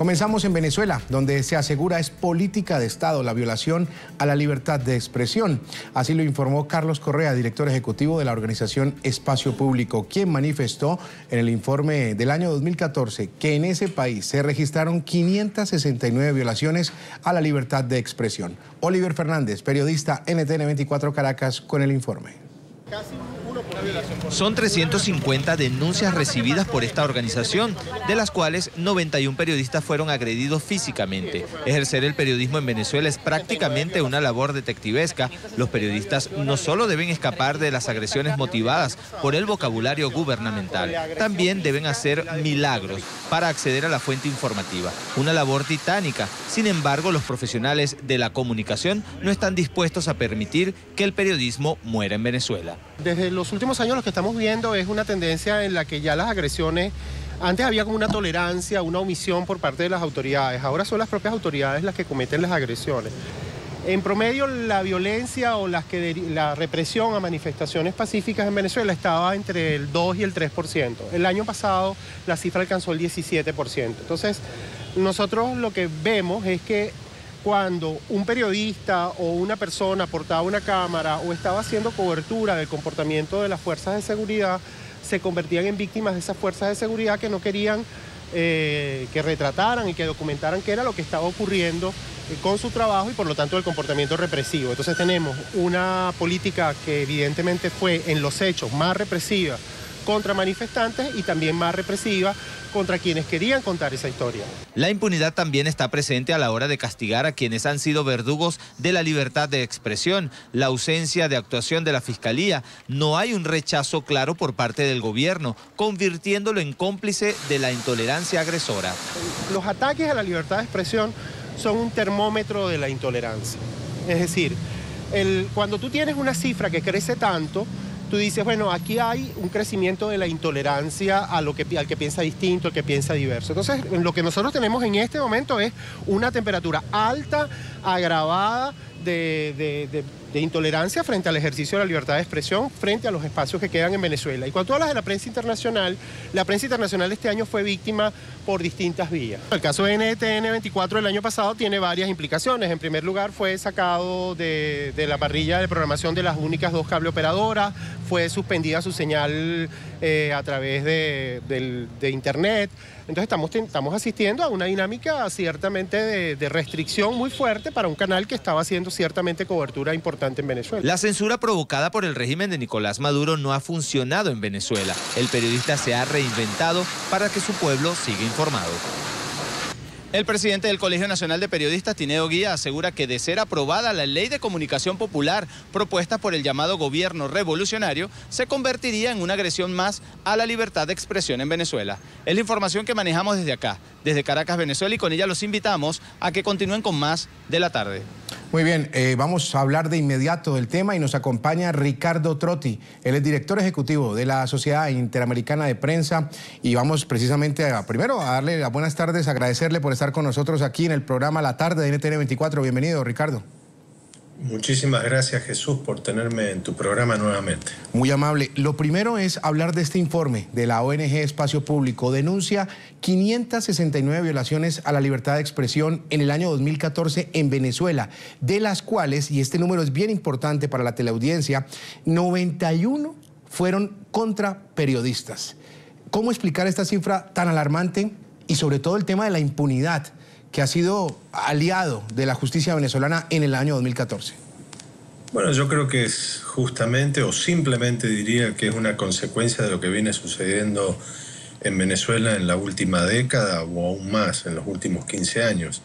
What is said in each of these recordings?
Comenzamos en Venezuela, donde se asegura es política de Estado la violación a la libertad de expresión. Así lo informó Carlos Correa, director ejecutivo de la organización Espacio Público, quien manifestó en el informe del año 2014 que en ese país se registraron 569 violaciones a la libertad de expresión. Oliver Fernández, periodista NTN 24 Caracas, con el informe. Son 350 denuncias recibidas por esta organización, de las cuales 91 periodistas fueron agredidos físicamente. Ejercer el periodismo en Venezuela es prácticamente una labor detectivesca. Los periodistas no solo deben escapar de las agresiones motivadas por el vocabulario gubernamental, también deben hacer milagros para acceder a la fuente informativa. Una labor titánica. Sin embargo, los profesionales de la comunicación no están dispuestos a permitir que el periodismo muera en Venezuela. Desde los últimos años lo que estamos viendo es una tendencia en la que ya las agresiones, antes había como una tolerancia, una omisión por parte de las autoridades, ahora son las propias autoridades las que cometen las agresiones. En promedio la violencia o la represión a manifestaciones pacíficas en Venezuela estaba entre el 2 y el 3%. El año pasado la cifra alcanzó el 17%. Entonces nosotros lo que vemos es que cuando un periodista o una persona portaba una cámara o estaba haciendo cobertura del comportamiento de las fuerzas de seguridad, se convertían en víctimas de esas fuerzas de seguridad que no querían que retrataran y que documentaran qué era lo que estaba ocurriendo con su trabajo y por lo tanto el comportamiento represivo. Entonces tenemos una política que evidentemente fue en los hechos más represiva contra manifestantes y también más represiva contra quienes querían contar esa historia. La impunidad también está presente a la hora de castigar a quienes han sido verdugos de la libertad de expresión, la ausencia de actuación de la Fiscalía. No hay un rechazo claro por parte del gobierno, convirtiéndolo en cómplice de la intolerancia agresora. Los ataques a la libertad de expresión son un termómetro de la intolerancia. Es decir, cuando tú tienes una cifra que crece tanto, tú dices, bueno, aquí hay un crecimiento de la intolerancia al que piensa distinto, al que piensa diverso. Entonces, lo que nosotros tenemos en este momento es una temperatura alta, agravada de intolerancia frente al ejercicio de la libertad de expresión, frente a los espacios que quedan en Venezuela. Y cuando tú hablas de la prensa internacional este año fue víctima por distintas vías. El caso de NTN 24 del año pasado tiene varias implicaciones. En primer lugar, fue sacado de la parrilla de programación de las únicas dos cable operadoras, fue suspendida su señal a través de internet. Entonces estamos asistiendo a una dinámica ciertamente de restricción muy fuerte para un canal que estaba haciendo ciertamente cobertura importante en Venezuela. La censura provocada por el régimen de Nicolás Maduro no ha funcionado en Venezuela. El periodista se ha reinventado para que su pueblo siga informado. El presidente del Colegio Nacional de Periodistas, Tineo Guía, asegura que de ser aprobada la ley de comunicación popular propuesta por el llamado gobierno revolucionario, se convertiría en una agresión más a la libertad de expresión en Venezuela. Es la información que manejamos desde acá, desde Caracas, Venezuela, y con ella los invitamos a que continúen con más de la tarde. Muy bien, vamos a hablar de inmediato del tema y nos acompaña Ricardo Trotti. Él es director ejecutivo de la Sociedad Interamericana de Prensa y vamos precisamente primero a darle las buenas tardes, agradecerle por estar con nosotros aquí en el programa La Tarde de NTN 24. Bienvenido, Ricardo. Muchísimas gracias, Jesús, por tenerme en tu programa nuevamente. Muy amable. Lo primero es hablar de este informe de la ONG Espacio Público. Denuncia 569 violaciones a la libertad de expresión en el año 2014 en Venezuela, de las cuales, y este número es bien importante para la teleaudiencia, 91 fueron contra periodistas. ¿Cómo explicar esta cifra tan alarmante y sobre todo el tema de la impunidad que ha sido aliado de la justicia venezolana en el año 2014? Bueno, yo creo que es justamente o simplemente diría que es una consecuencia de lo que viene sucediendo en Venezuela en la última década o aún más en los últimos 15 años.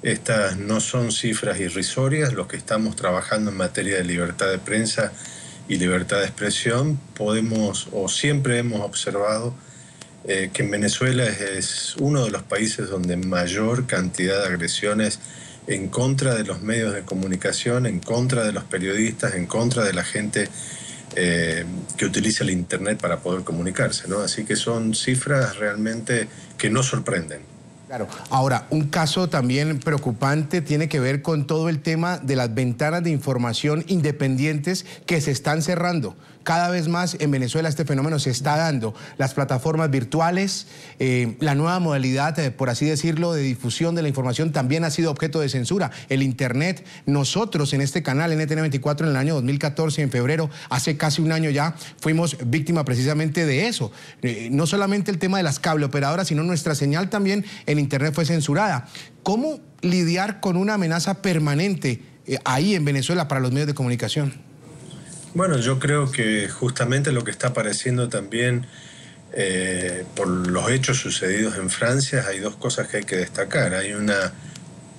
Estas no son cifras irrisorias. Los que estamos trabajando en materia de libertad de prensa y libertad de expresión podemos o siempre hemos observado que en Venezuela es uno de los países donde mayor cantidad de agresiones en contra de los medios de comunicación, en contra de los periodistas, en contra de la gente que utiliza el Internet para poder comunicarse, ¿no? Así que son cifras realmente que no sorprenden. Claro. Ahora, un caso también preocupante tiene que ver con todo el tema de las ventanas de información independientes que se están cerrando. Cada vez más en Venezuela este fenómeno se está dando. Las plataformas virtuales, la nueva modalidad, por así decirlo, de difusión de la información también ha sido objeto de censura. El Internet, nosotros en este canal, NTN24, en el año 2014, en febrero, hace casi un año ya, fuimos víctima precisamente de eso. No solamente el tema de las cableoperadoras, sino nuestra señal también en Internet fue censurada. ¿Cómo lidiar con una amenaza permanente ahí en Venezuela para los medios de comunicación? Bueno, yo creo que justamente lo que está apareciendo también por los hechos sucedidos en Francia, hay dos cosas que hay que destacar. Hay una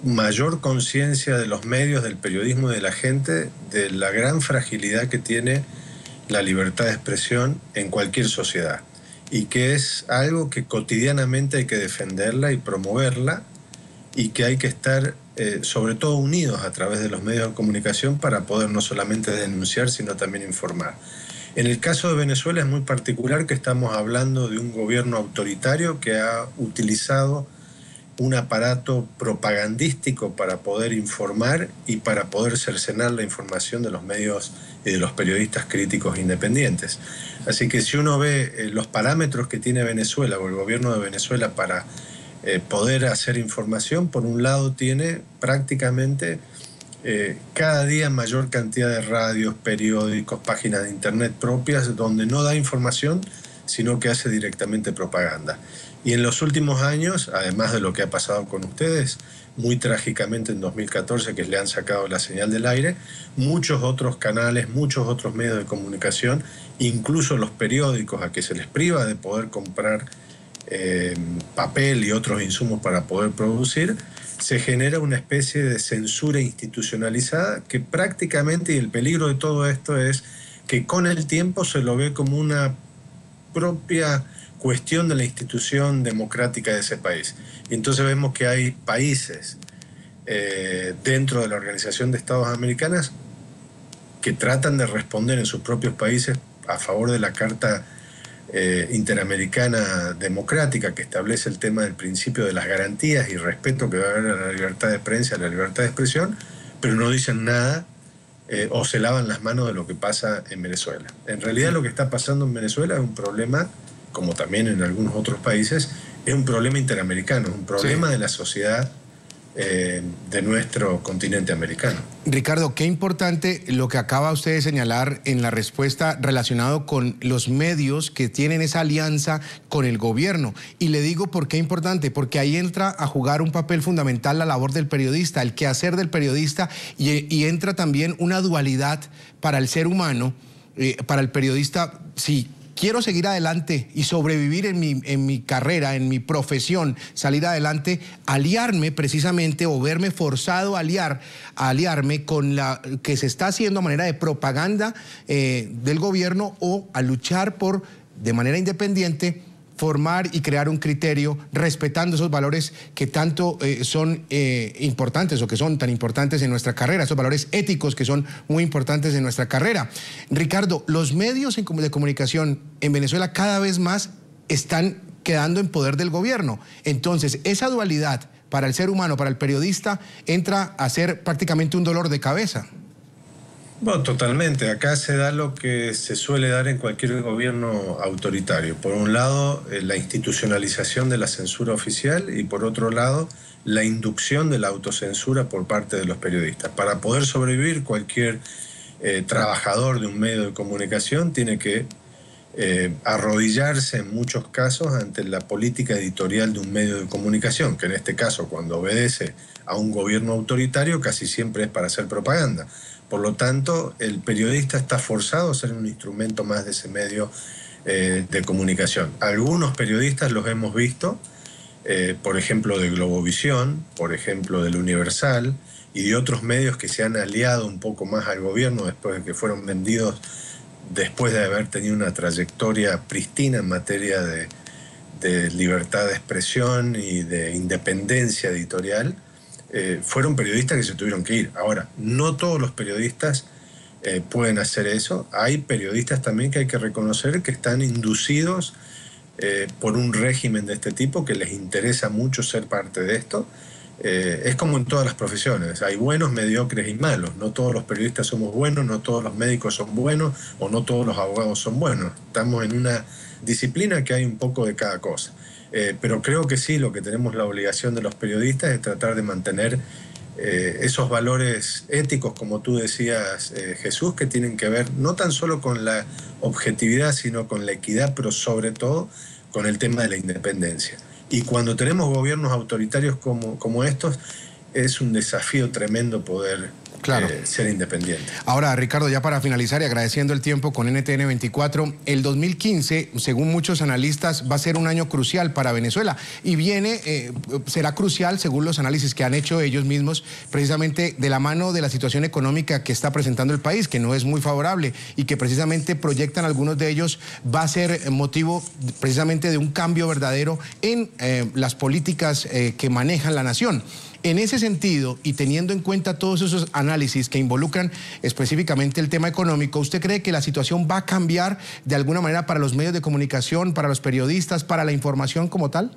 mayor conciencia de los medios, del periodismo y de la gente, de la gran fragilidad que tiene la libertad de expresión en cualquier sociedad, y que es algo que cotidianamente hay que defenderla y promoverla, y que hay que estar sobre todo unidos a través de los medios de comunicación para poder no solamente denunciar, sino también informar. En el caso de Venezuela es muy particular que estamos hablando de un gobierno autoritario que ha utilizado un aparato propagandístico para poder informar y para poder cercenar la información de los medios y de los periodistas críticos independientes. Así que si uno ve los parámetros que tiene Venezuela o el gobierno de Venezuela para poder hacer información, por un lado tiene prácticamente cada día mayor cantidad de radios, periódicos, páginas de internet propias donde no da información, sino que hace directamente propaganda. Y en los últimos años, además de lo que ha pasado con ustedes, muy trágicamente en 2014, que le han sacado la señal del aire, muchos otros canales, muchos otros medios de comunicación, incluso los periódicos a que se les priva de poder comprar papel y otros insumos para poder producir, se genera una especie de censura institucionalizada que prácticamente, y el peligro de todo esto es que con el tiempo se lo ve como una propia cuestión de la institución democrática de ese país. Y entonces vemos que hay países dentro de la Organización de Estados Americanos que tratan de responder en sus propios países a favor de la Carta Interamericana Democrática, que establece el tema del principio de las garantías y respeto que va a haber a la libertad de prensa, a la libertad de expresión, pero no dicen nada o se lavan las manos de lo que pasa en Venezuela. En realidad lo que está pasando en Venezuela es un problema, como también en algunos otros países, es un problema interamericano, un problema de la sociedad de nuestro continente americano. Ricardo, qué importante lo que acaba usted de señalar en la respuesta relacionado con los medios que tienen esa alianza con el gobierno. Y le digo por qué importante, porque ahí entra a jugar un papel fundamental la labor del periodista, el quehacer del periodista, y entra también una dualidad para el ser humano, para el periodista. Sí, quiero seguir adelante y sobrevivir en mi carrera, en mi profesión, salir adelante, aliarme precisamente o verme forzado a aliarme con la que se está haciendo a manera de propaganda del gobierno, o a luchar por, de manera independiente, formar y crear un criterio respetando esos valores que tanto son importantes, o que son tan importantes en nuestra carrera, esos valores éticos que son muy importantes en nuestra carrera. Ricardo, los medios de comunicación en Venezuela cada vez más están quedando en poder del gobierno. Entonces, esa dualidad para el ser humano, para el periodista, entra a ser prácticamente un dolor de cabeza. Bueno, totalmente. Acá se da lo que se suele dar en cualquier gobierno autoritario. Por un lado, la institucionalización de la censura oficial, y por otro lado, la inducción de la autocensura por parte de los periodistas. Para poder sobrevivir, cualquier trabajador de un medio de comunicación tiene que arrodillarse en muchos casos ante la política editorial de un medio de comunicación, que en este caso, cuando obedece a un gobierno autoritario, casi siempre es para hacer propaganda. Por lo tanto, el periodista está forzado a ser un instrumento más de ese medio de comunicación. Algunos periodistas los hemos visto, por ejemplo de Globovisión, por ejemplo del Universal, y de otros medios que se han aliado un poco más al gobierno después de que fueron vendidos, después de haber tenido una trayectoria pristina en materia de libertad de expresión y de independencia editorial. Fueron periodistas que se tuvieron que ir. Ahora, no todos los periodistas pueden hacer eso. Hay periodistas también que hay que reconocer que están inducidos por un régimen de este tipo que les interesa mucho ser parte de esto. Es como en todas las profesiones, hay buenos, mediocres y malos. No todos los periodistas somos buenos, no todos los médicos son buenos o no todos los abogados son buenos. Estamos en una disciplina que hay un poco de cada cosa. Pero creo que sí, lo que tenemos la obligación de los periodistas es tratar de mantener esos valores éticos, como tú decías, Jesús, que tienen que ver no tan solo con la objetividad, sino con la equidad, pero sobre todo con el tema de la independencia. Y cuando tenemos gobiernos autoritarios como estos, es un desafío tremendo poder ser independiente. Ahora, Ricardo, ya para finalizar y agradeciendo el tiempo con NTN 24, el 2015, según muchos analistas, va a ser un año crucial para Venezuela y será crucial, según los análisis que han hecho ellos mismos, precisamente de la mano de la situación económica que está presentando el país, que no es muy favorable y que precisamente proyectan algunos de ellos, va a ser motivo precisamente de un cambio verdadero en las políticas que manejan la nación. En ese sentido, y teniendo en cuenta todos esos análisis que involucran específicamente el tema económico, ¿usted cree que la situación va a cambiar de alguna manera para los medios de comunicación, para los periodistas, para la información como tal?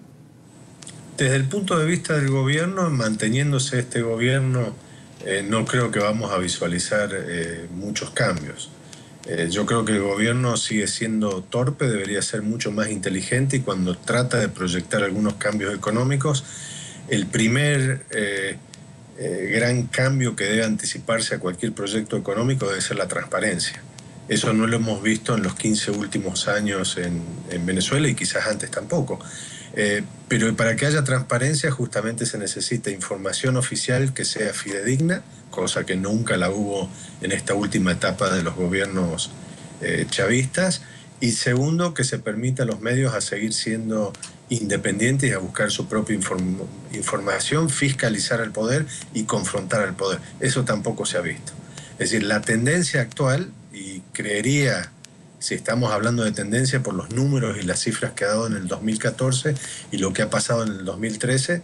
Desde el punto de vista del gobierno, manteniéndose este gobierno, no creo que vamos a visualizar muchos cambios. Yo creo que el gobierno sigue siendo torpe, debería ser mucho más inteligente y cuando trata de proyectar algunos cambios económicos, el primer gran cambio que debe anticiparse a cualquier proyecto económico debe ser la transparencia. Eso no lo hemos visto en los 15 últimos años en Venezuela y quizás antes tampoco. Pero para que haya transparencia justamente se necesita información oficial que sea fidedigna, cosa que nunca la hubo en esta última etapa de los gobiernos chavistas. Y segundo, que se permita a los medios a seguir siendo independientes y a buscar su propia información, fiscalizar al poder y confrontar al poder. Eso tampoco se ha visto. Es decir, la tendencia actual, y creería, si estamos hablando de tendencia por los números y las cifras que ha dado en el 2014 y lo que ha pasado en el 2013,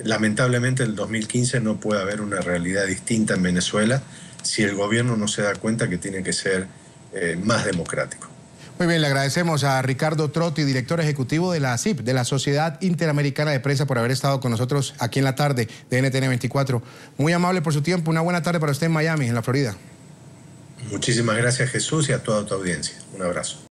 lamentablemente en el 2015 no puede haber una realidad distinta en Venezuela si el gobierno no se da cuenta que tiene que ser más democrático. Muy bien, le agradecemos a Ricardo Trotti, director ejecutivo de la SIP, de la Sociedad Interamericana de Prensa, por haber estado con nosotros aquí en la tarde de NTN 24. Muy amable por su tiempo. Una buena tarde para usted en Miami, en la Florida. Muchísimas gracias, Jesús, y a toda tu audiencia. Un abrazo.